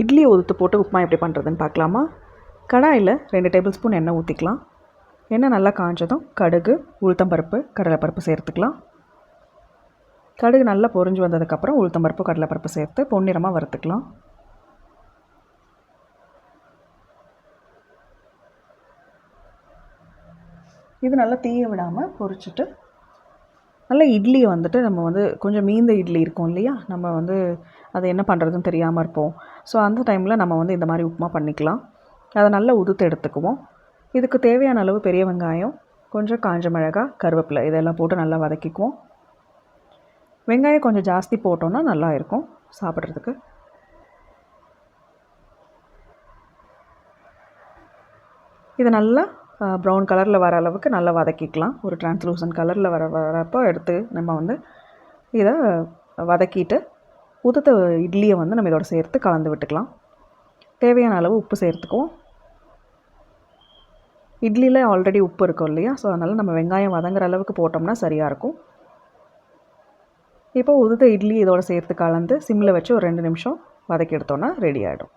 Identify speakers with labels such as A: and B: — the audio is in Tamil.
A: இட்லி உதுத்து போட்டு உப்புமா எப்படி பண்ணுறதுன்னு பார்க்கலாமா? கடாயில் 2 டேபிள் ஸ்பூன் எண்ணெய் ஊற்றிக்கலாம். எண்ணெய் நல்லா காஞ்சதும் கடுகு, உளுத்தம்பருப்பு, கடலைப்பருப்பு சேர்த்துக்கலாம். கடுகு நல்லா பொரிஞ்சு வந்ததுக்கப்புறம் உளுத்தம்பருப்பு, கடலைப்பருப்பு சேர்த்து பொன்னிறமாக வறுத்துக்கலாம். இது நல்லா தீய விடாமல் பொரிச்சிட்டு நல்ல இட்லியை நம்ம கொஞ்சம் மீந்த இட்லி இருக்கும் இல்லையா, நம்ம அது என்ன பண்ணுறதுன்னு தெரியாமல் இருப்போம். ஸோ அந்த டைமில் நம்ம இந்த மாதிரி உப்புமா பண்ணிக்கலாம். அதை நல்லா உதுத்து எடுத்துக்குவோம். இதுக்கு தேவையான அளவு பெரிய வெங்காயம், கொஞ்சம் காஞ்ச மிளகாய், கருவேப்பிலை இதெல்லாம் போட்டு நல்லா வதக்கிக்குவோம். வெங்காயம் கொஞ்சம் ஜாஸ்தி போட்டோன்னா நல்லா இருக்கும் சாப்பிட்றதுக்கு. இதை நல்லா ப்ரௌன் கலரில் வர அளவுக்கு நல்லா வதக்கிக்கலாம். ஒரு டிரான்ஸ்லூசன்ட் கலரில் வரப்போ எடுத்து நம்ம இதை வதக்கிட்டு உதுத்த இட்லியை நம்ம இதோட சேர்த்து கலந்து விட்டுக்கலாம். தேவையான அளவு உப்பு சேர்த்துக்குவோம். இட்லியில் ஆல்ரெடி உப்பு இருக்கும் இல்லையா, ஸோ அதனால் நம்ம வெங்காயம் வதங்குற அளவுக்கு போட்டோம்னா சரியாக இருக்கும். இப்போ உதுத்த இட்லி இதோட சேர்த்து கலந்து சிம்மில் வச்சு ஒரு 2 நிமிஷம் வதக்கி எடுத்தோன்னா ரெடி ஆகிடும்.